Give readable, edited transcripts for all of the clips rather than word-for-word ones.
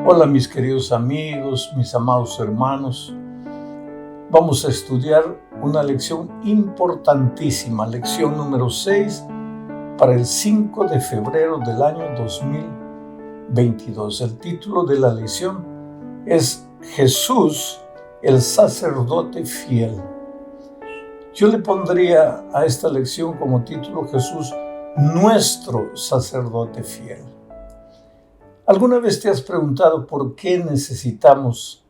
Hola mis queridos amigos, mis amados hermanos. Vamos a estudiar una lección importantísima, lección número 6 para el 5 de febrero del año 2022. El título de la lección es Jesús, el sacerdote fiel. Yo le pondría a esta lección como título Jesús, nuestro sacerdote fiel. ¿Alguna vez te has preguntado por qué necesitamos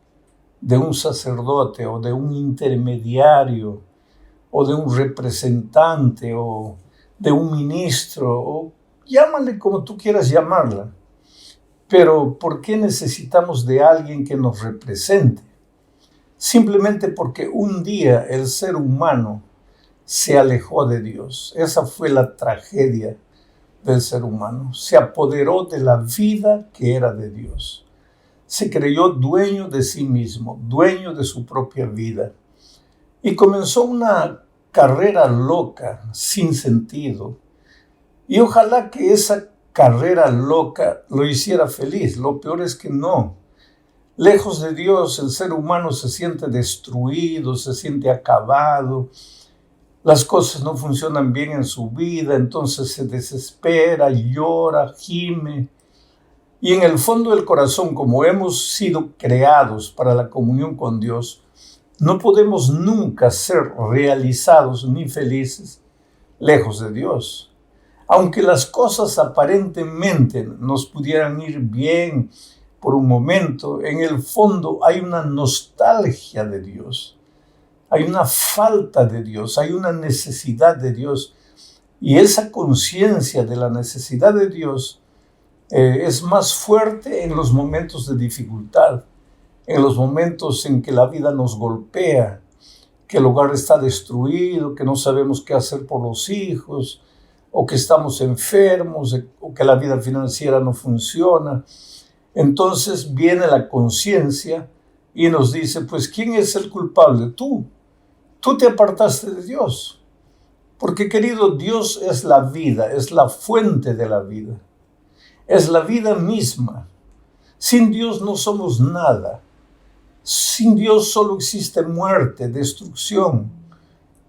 de un sacerdote o de un intermediario o de un representante o de un ministro o llámale como tú quieras llamarla? Pero ¿por qué necesitamos de alguien que nos represente? Simplemente porque un día el ser humano se alejó de Dios. Esa fue la tragedia del ser humano. Se apoderó de la vida que era de Dios. Se creyó dueño de sí mismo, dueño de su propia vida. Y comenzó una carrera loca, sin sentido. Y ojalá que esa carrera loca lo hiciera feliz. Lo peor es que no. Lejos de Dios, el ser humano se siente destruido, se siente acabado. Las cosas no funcionan bien en su vida, entonces se desespera, llora, gime. Y en el fondo del corazón, como hemos sido creados para la comunión con Dios, no podemos nunca ser realizados ni felices lejos de Dios. Aunque las cosas aparentemente nos pudieran ir bien por un momento, en el fondo hay una nostalgia de Dios. Hay una falta de Dios, hay una necesidad de Dios. Y esa conciencia de la necesidad de Dios es más fuerte en los momentos de dificultad, en los momentos en que la vida nos golpea, que el hogar está destruido, que no sabemos qué hacer por los hijos, o que estamos enfermos, o que la vida financiera no funciona. Entonces viene la conciencia y nos dice, pues, ¿quién es el culpable? Tú te apartaste de Dios. Porque, querido, Dios es la vida, es la fuente de la vida. Es la vida misma. Sin Dios no somos nada. Sin Dios solo existe muerte, destrucción,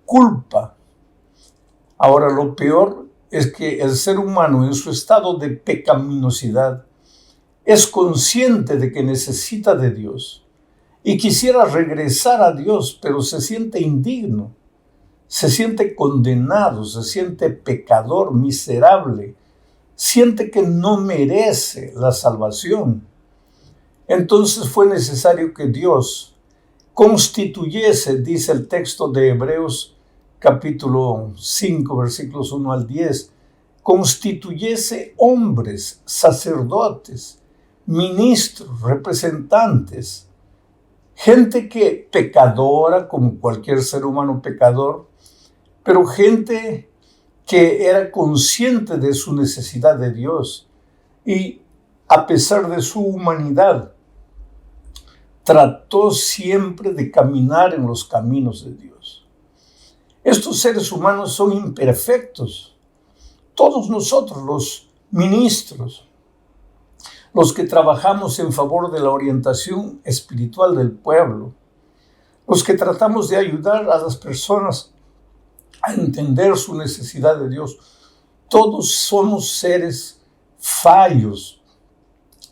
culpa. Ahora, lo peor es que el ser humano en su estado de pecaminosidad es consciente de que necesita de Dios y quisiera regresar a Dios, pero se siente indigno, se siente condenado, se siente pecador, miserable, siente que no merece la salvación. Entonces fue necesario que Dios constituyese, dice el texto de Hebreos capítulo 5, versículos 1 al 10, constituyese hombres, sacerdotes, ministros, representantes, gente que pecadora, como cualquier ser humano pecador, pero gente que era consciente de su necesidad de Dios y a pesar de su humanidad, trató siempre de caminar en los caminos de Dios. Estos seres humanos son imperfectos. Todos nosotros, los ministros, los que trabajamos en favor de la orientación espiritual del pueblo, los que tratamos de ayudar a las personas a entender su necesidad de Dios, todos somos seres fallos,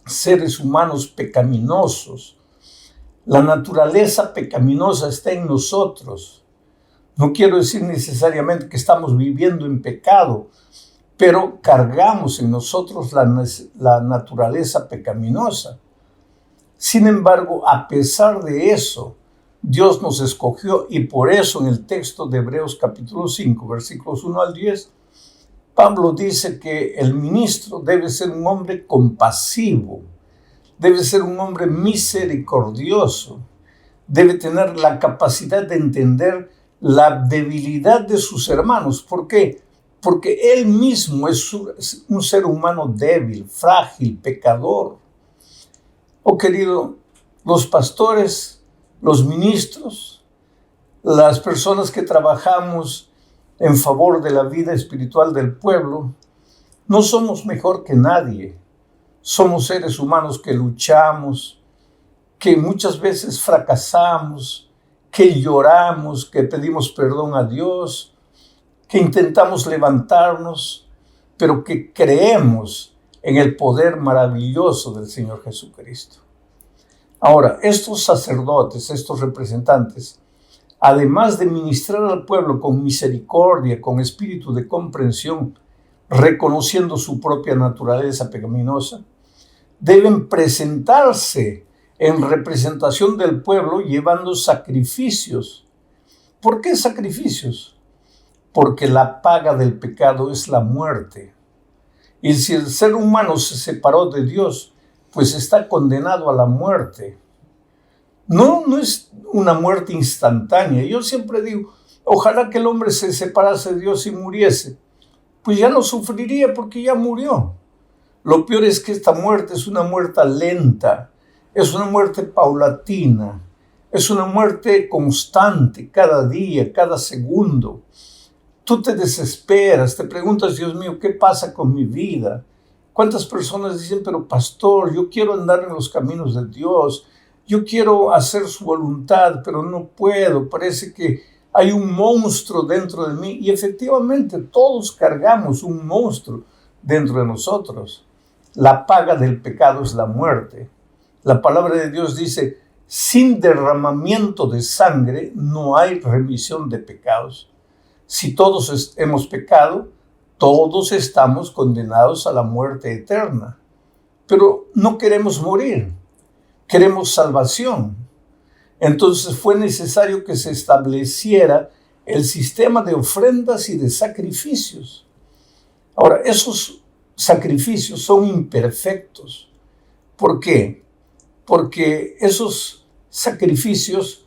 seres humanos pecaminosos. La naturaleza pecaminosa está en nosotros. No quiero decir necesariamente que estamos viviendo en pecado, pero cargamos en nosotros la naturaleza pecaminosa. Sin embargo, a pesar de eso, Dios nos escogió y por eso en el texto de Hebreos capítulo 5, versículos 1 al 10, Pablo dice que el ministro debe ser un hombre compasivo, debe ser un hombre misericordioso, debe tener la capacidad de entender la debilidad de sus hermanos. ¿Por qué? Porque él mismo es un ser humano débil, frágil, pecador. Oh querido, los pastores, los ministros, las personas que trabajamos en favor de la vida espiritual del pueblo, no somos mejor que nadie. Somos seres humanos que luchamos, que muchas veces fracasamos, que lloramos, que pedimos perdón a Dios, que intentamos levantarnos, pero que creemos en el poder maravilloso del Señor Jesucristo. Ahora, estos sacerdotes, estos representantes, además de ministrar al pueblo con misericordia, con espíritu de comprensión, reconociendo su propia naturaleza pecaminosa, deben presentarse en representación del pueblo llevando sacrificios. ¿Por qué sacrificios? Porque la paga del pecado es la muerte. Y si el ser humano se separó de Dios, pues está condenado a la muerte. No es una muerte instantánea. Yo siempre digo, ojalá que el hombre se separase de Dios y muriese. Pues ya no sufriría porque ya murió. Lo peor es que esta muerte es una muerte lenta, es una muerte paulatina, es una muerte constante, cada día, cada segundo. Tú te desesperas, te preguntas, Dios mío, ¿qué pasa con mi vida? ¿Cuántas personas dicen, pero pastor, yo quiero andar en los caminos de Dios, yo quiero hacer su voluntad, pero no puedo, parece que hay un monstruo dentro de mí? Y efectivamente, todos cargamos un monstruo dentro de nosotros. La paga del pecado es la muerte. La palabra de Dios dice, sin derramamiento de sangre no hay remisión de pecados. Si todos hemos pecado, todos estamos condenados a la muerte eterna. Pero no queremos morir, queremos salvación. Entonces fue necesario que se estableciera el sistema de ofrendas y de sacrificios. Ahora, esos sacrificios son imperfectos. ¿Por qué? Porque esos sacrificios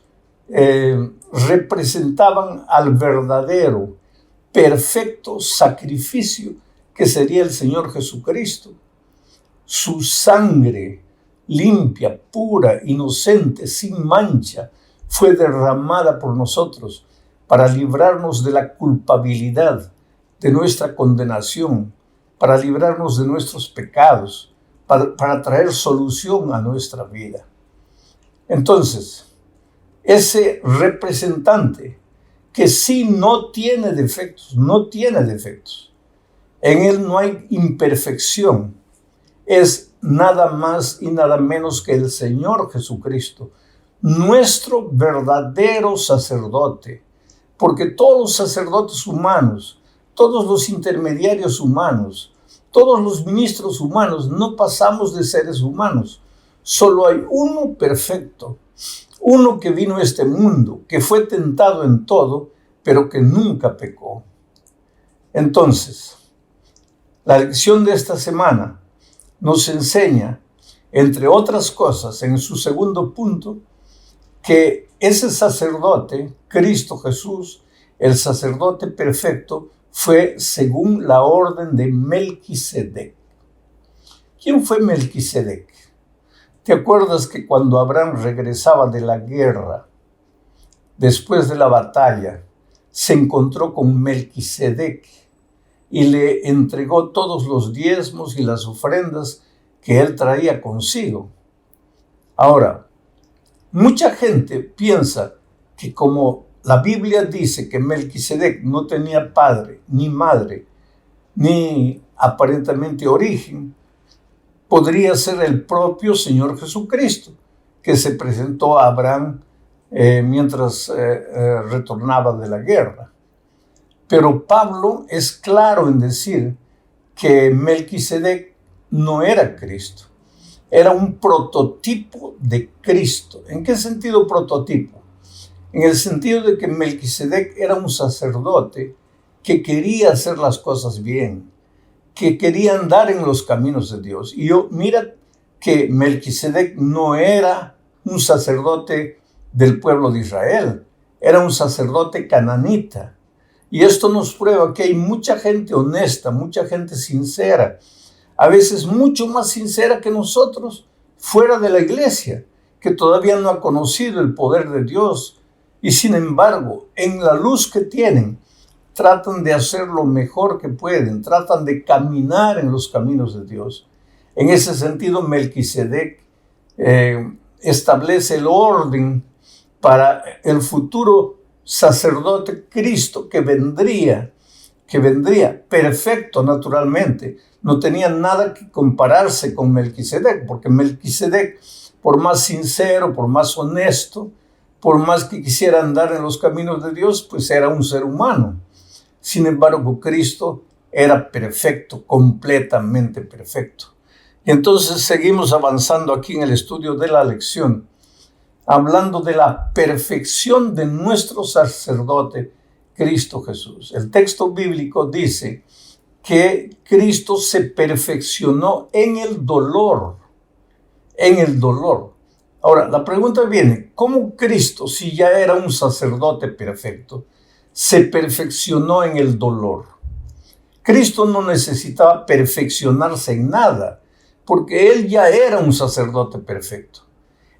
representaban al verdadero, perfecto sacrificio que sería el Señor Jesucristo. Su sangre limpia, pura, inocente, sin mancha, fue derramada por nosotros para librarnos de la culpabilidad, de nuestra condenación, para librarnos de nuestros pecados, para traer solución a nuestra vida. Entonces, ese representante que sí no tiene defectos, en él no hay imperfección, es nada más y nada menos que el Señor Jesucristo, nuestro verdadero sacerdote, porque todos los sacerdotes humanos, todos los intermediarios humanos, todos los ministros humanos, no pasamos de seres humanos. Solo hay uno perfecto, uno que vino a este mundo, que fue tentado en todo, pero que nunca pecó. Entonces, la lección de esta semana nos enseña, entre otras cosas, en su segundo punto, que ese sacerdote, Cristo Jesús, el sacerdote perfecto, fue según la orden de Melquisedec. ¿Quién fue Melquisedec? ¿Te acuerdas que cuando Abraham regresaba de la guerra, después de la batalla, se encontró con Melquisedec y le entregó todos los diezmos y las ofrendas que él traía consigo? Ahora, mucha gente piensa que como la Biblia dice que Melquisedec no tenía padre, ni madre, ni aparentemente origen, podría ser el propio Señor Jesucristo, que se presentó a Abraham mientras retornaba de la guerra. Pero Pablo es claro en decir que Melquisedec no era Cristo, era un prototipo de Cristo. ¿En qué sentido prototipo? En el sentido de que Melquisedec era un sacerdote que quería hacer las cosas bien, que quería andar en los caminos de Dios. Y mira que Melquisedec no era un sacerdote del pueblo de Israel, era un sacerdote cananita. Y esto nos prueba que hay mucha gente honesta, mucha gente sincera, a veces mucho más sincera que nosotros, fuera de la iglesia, que todavía no ha conocido el poder de Dios. Y sin embargo, en la luz que tienen, tratan de hacer lo mejor que pueden, tratan de caminar en los caminos de Dios. En ese sentido, Melquisedec establece el orden para el futuro sacerdote Cristo que vendría perfecto naturalmente. No tenía nada que compararse con Melquisedec, porque Melquisedec, por más sincero, por más honesto, por más que quisiera andar en los caminos de Dios, pues era un ser humano. Sin embargo, Cristo era perfecto, completamente perfecto. Y entonces seguimos avanzando aquí en el estudio de la lección, hablando de la perfección de nuestro sacerdote, Cristo Jesús. El texto bíblico dice que Cristo se perfeccionó en el dolor. En el dolor. Ahora, la pregunta viene, ¿cómo Cristo, si ya era un sacerdote perfecto, se perfeccionó en el dolor? Cristo no necesitaba perfeccionarse en nada, porque Él ya era un sacerdote perfecto.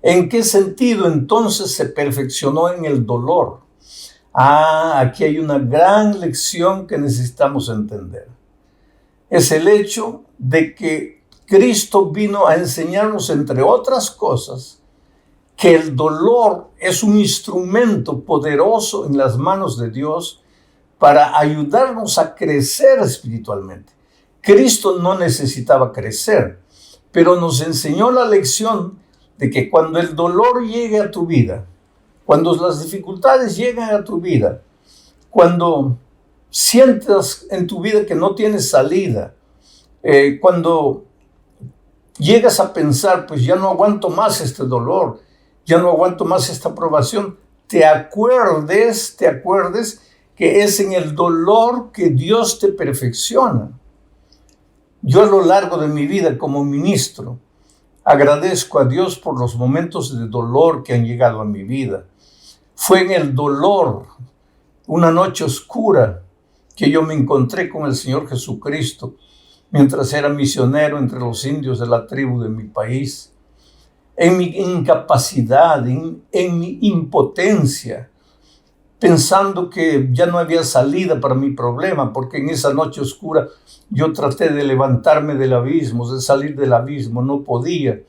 ¿En qué sentido entonces se perfeccionó en el dolor? Aquí hay una gran lección que necesitamos entender. Es el hecho de que Cristo vino a enseñarnos, entre otras cosas, que el dolor es un instrumento poderoso en las manos de Dios para ayudarnos a crecer espiritualmente. Cristo no necesitaba crecer, pero nos enseñó la lección de que cuando el dolor llegue a tu vida, cuando las dificultades lleguen a tu vida, cuando sientas en tu vida que no tienes salida, cuando llegas a pensar, pues ya no aguanto más este dolor, ya no aguanto más esta provación, te acuerdes que es en el dolor que Dios te perfecciona. Yo a lo largo de mi vida como ministro, agradezco a Dios por los momentos de dolor que han llegado a mi vida. Fue en el dolor, una noche oscura, que yo me encontré con el Señor Jesucristo mientras era misionero entre los indios de la tribu de mi país. En mi incapacidad, en mi impotencia, pensando que ya no había salida para mi problema, porque en esa noche oscura yo traté de levantarme del abismo, de salir del abismo, no podía.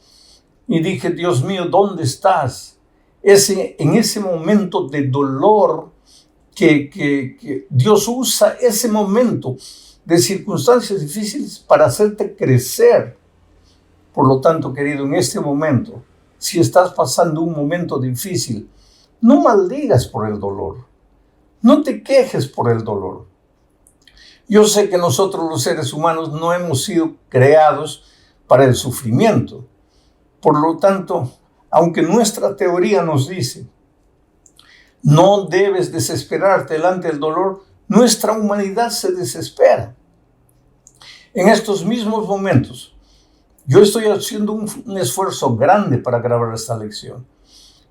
Y dije, Dios mío, ¿dónde estás? En ese momento de dolor que Dios usa ese momento de circunstancias difíciles para hacerte crecer. Por lo tanto, querido, en este momento, si estás pasando un momento difícil, no maldigas por el dolor. No te quejes por el dolor. Yo sé que nosotros los seres humanos no hemos sido creados para el sufrimiento. Por lo tanto, aunque nuestra teoría nos dice, no debes desesperarte delante del dolor, nuestra humanidad se desespera. En estos mismos momentos, yo estoy haciendo un esfuerzo grande para grabar esta lección.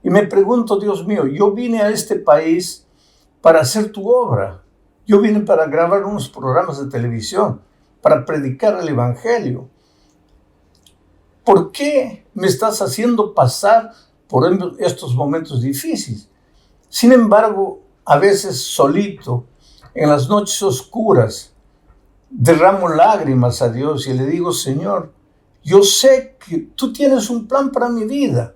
Y me pregunto, Dios mío, yo vine a este país para hacer tu obra. Yo vine para grabar unos programas de televisión, para predicar el Evangelio. ¿Por qué me estás haciendo pasar por estos momentos difíciles? Sin embargo, a veces solito, en las noches oscuras, derramo lágrimas a Dios y le digo, Señor, yo sé que tú tienes un plan para mi vida.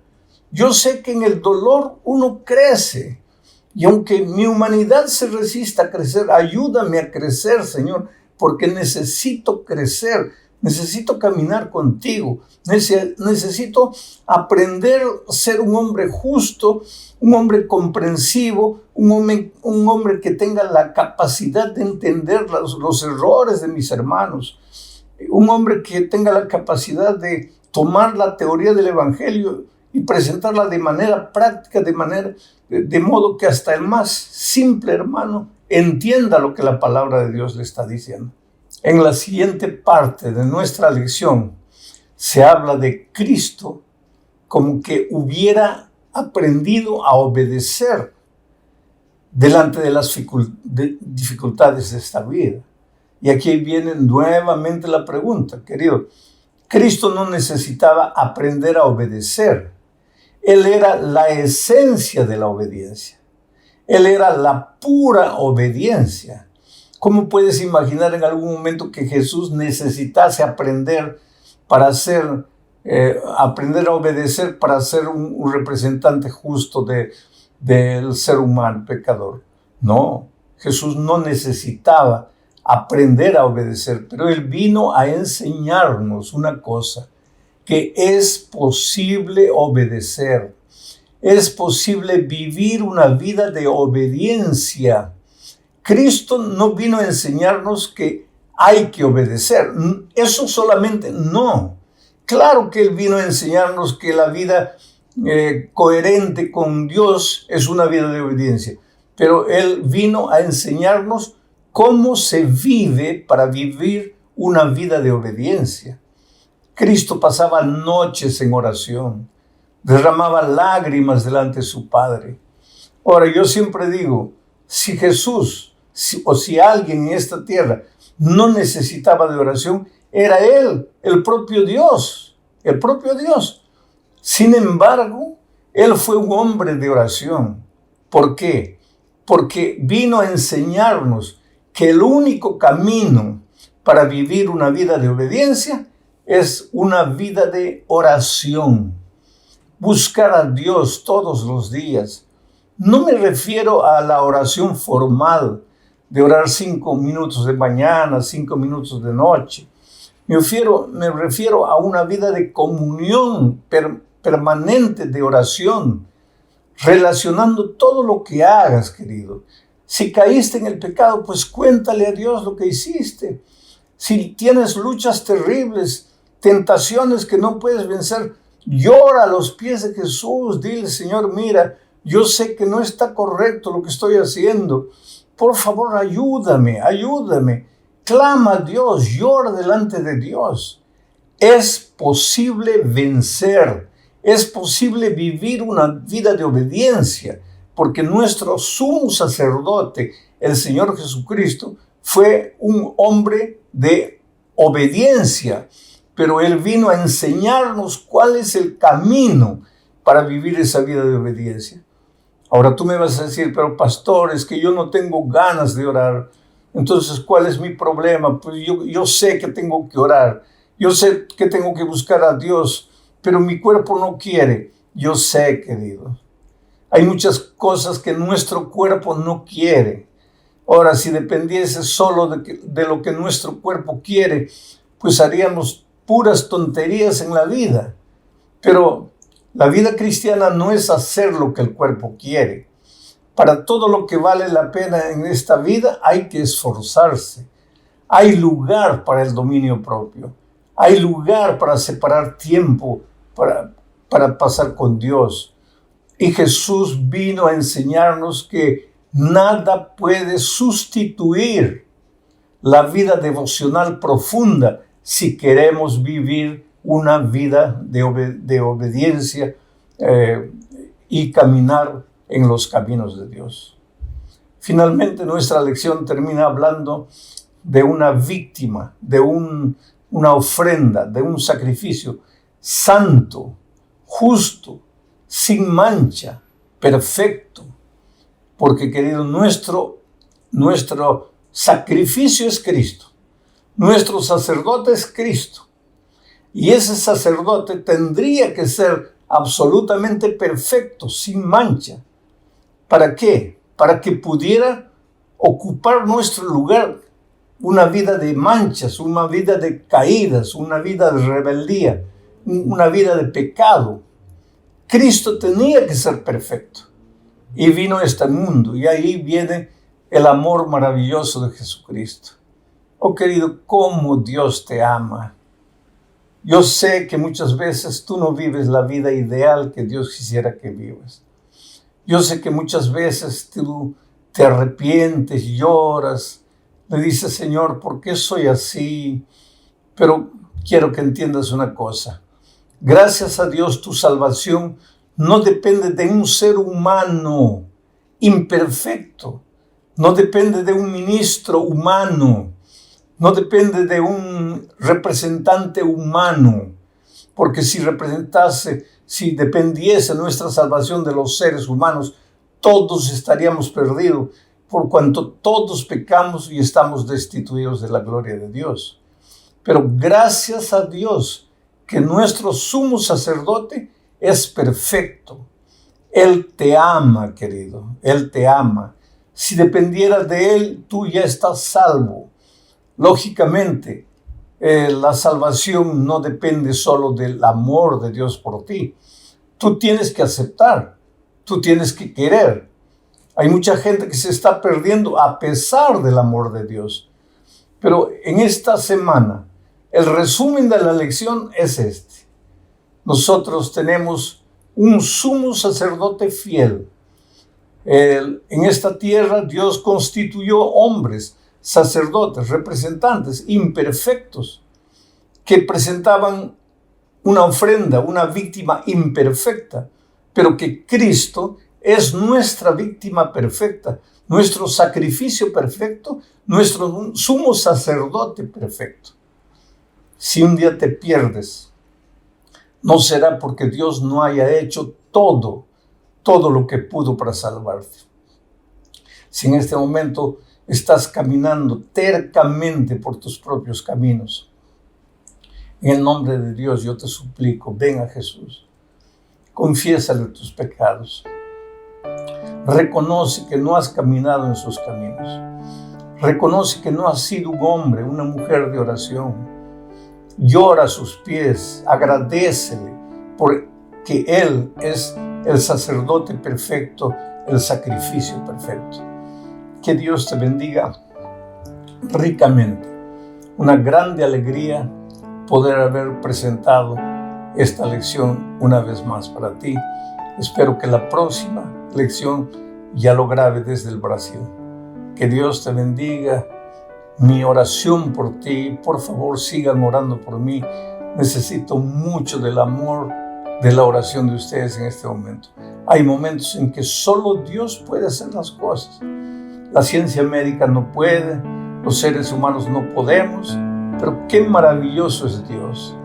Yo sé que en el dolor uno crece. Y aunque mi humanidad se resista a crecer, ayúdame a crecer, Señor, porque necesito crecer, necesito caminar contigo, necesito aprender a ser un hombre justo, un hombre comprensivo, un hombre que tenga la capacidad de entender los errores de mis hermanos, un hombre que tenga la capacidad de tomar la teoría del Evangelio y presentarla de manera práctica, de modo que hasta el más simple hermano entienda lo que la palabra de Dios le está diciendo. En la siguiente parte de nuestra lección se habla de Cristo como que hubiera aprendido a obedecer delante de las dificultades de esta vida. Y aquí viene nuevamente la pregunta, querido. Cristo no necesitaba aprender a obedecer. Él era la esencia de la obediencia. Él era la pura obediencia. ¿Cómo puedes imaginar en algún momento que Jesús necesitase aprender para aprender a obedecer para ser un representante justo del ser humano pecador. No, Jesús no necesitaba aprender a obedecer, pero Él vino a enseñarnos una cosa, que es posible obedecer, es posible vivir una vida de obediencia. Cristo no vino a enseñarnos que hay que obedecer, eso solamente no. Claro que Él vino a enseñarnos que la vida coherente con Dios es una vida de obediencia, pero Él vino a enseñarnos cómo se vive para vivir una vida de obediencia. Cristo pasaba noches en oración, derramaba lágrimas delante de su Padre. Ahora, yo siempre digo, si Jesús o si alguien en esta tierra no necesitaba de oración, era Él, el propio Dios, el propio Dios. Sin embargo, Él fue un hombre de oración. ¿Por qué? Porque vino a enseñarnos que el único camino para vivir una vida de obediencia es una vida de oración. Buscar a Dios todos los días. No me refiero a la oración formal, de orar 5 minutos de mañana, 5 minutos de noche. Me refiero a una vida de comunión permanente de oración, relacionando todo lo que hagas, querido. Si caíste en el pecado, pues cuéntale a Dios lo que hiciste. Si tienes luchas terribles, tentaciones que no puedes vencer, llora a los pies de Jesús. Dile, Señor, mira, yo sé que no está correcto lo que estoy haciendo. Por favor, ayúdame. Clama a Dios, llora delante de Dios. Es posible vencer, es posible vivir una vida de obediencia, porque nuestro sumo sacerdote, el Señor Jesucristo, fue un hombre de obediencia, pero Él vino a enseñarnos cuál es el camino para vivir esa vida de obediencia. Ahora tú me vas a decir, pero pastor, es que yo no tengo ganas de orar. Entonces, ¿cuál es mi problema? Pues yo sé que tengo que orar, yo sé que tengo que buscar a Dios, pero mi cuerpo no quiere. Yo sé, querido. Hay muchas cosas que nuestro cuerpo no quiere. Ahora, si dependiese solo de lo que nuestro cuerpo quiere, pues haríamos puras tonterías en la vida. Pero la vida cristiana no es hacer lo que el cuerpo quiere. Para todo lo que vale la pena en esta vida hay que esforzarse. Hay lugar para el dominio propio. Hay lugar para separar tiempo para pasar con Dios. Y Jesús vino a enseñarnos que nada puede sustituir la vida devocional profunda si queremos vivir una vida de obediencia y caminar en los caminos de Dios. Finalmente, nuestra lección termina hablando de una víctima, de una ofrenda, de un sacrificio santo, justo, sin mancha, perfecto. Porque, querido, nuestro sacrificio es Cristo. Nuestro sacerdote es Cristo. Y ese sacerdote tendría que ser absolutamente perfecto, sin mancha. ¿Para qué? Para que pudiera ocupar nuestro lugar. Una vida de manchas, una vida de caídas, una vida de rebeldía, una vida de pecado. Cristo tenía que ser perfecto. Y vino a este mundo. Y ahí viene el amor maravilloso de Jesucristo. Oh, querido, cómo Dios te ama. Yo sé que muchas veces tú no vives la vida ideal que Dios quisiera que vivas. Yo sé que muchas veces tú te arrepientes, lloras, le dices, Señor, ¿por qué soy así? Pero quiero que entiendas una cosa. Gracias a Dios, tu salvación no depende de un ser humano imperfecto. No depende de un ministro humano. No depende de un representante humano. Porque si dependiese nuestra salvación de los seres humanos, todos estaríamos perdidos, por cuanto todos pecamos y estamos destituidos de la gloria de Dios. Pero gracias a Dios que nuestro sumo sacerdote es perfecto. Él te ama, querido, Él te ama. Si dependiera de Él, tú ya estás salvo. Lógicamente, la salvación no depende solo del amor de Dios por ti. Tú tienes que aceptar, tú tienes que querer. Hay mucha gente que se está perdiendo a pesar del amor de Dios. Pero en esta semana, el resumen de la lección es este. Nosotros tenemos un sumo sacerdote fiel. En esta tierra Dios constituyó hombres, sacerdotes, representantes imperfectos que presentaban una ofrenda, una víctima imperfecta, pero que Cristo es nuestra víctima perfecta, nuestro sacrificio perfecto, nuestro sumo sacerdote perfecto. Si un día te pierdes, no será porque Dios no haya hecho todo lo que pudo para salvarte. Si en este momento estás caminando tercamente por tus propios caminos, en el nombre de Dios yo te suplico, ven a Jesús, confiésale tus pecados, reconoce que no has caminado en sus caminos, reconoce que no has sido un hombre, una mujer de oración, llora a sus pies, agradécele porque Él es el sacerdote perfecto, el sacrificio perfecto. Que Dios te bendiga ricamente. Una grande alegría poder haber presentado esta lección una vez más para ti. Espero que la próxima lección ya lo grabe desde el Brasil. Que Dios te bendiga. Mi oración por ti, por favor sigan orando por mí. Necesito mucho del amor, de la oración de ustedes en este momento. Hay momentos en que solo Dios puede hacer las cosas. La ciencia médica no puede, los seres humanos no podemos, pero qué maravilloso es Dios.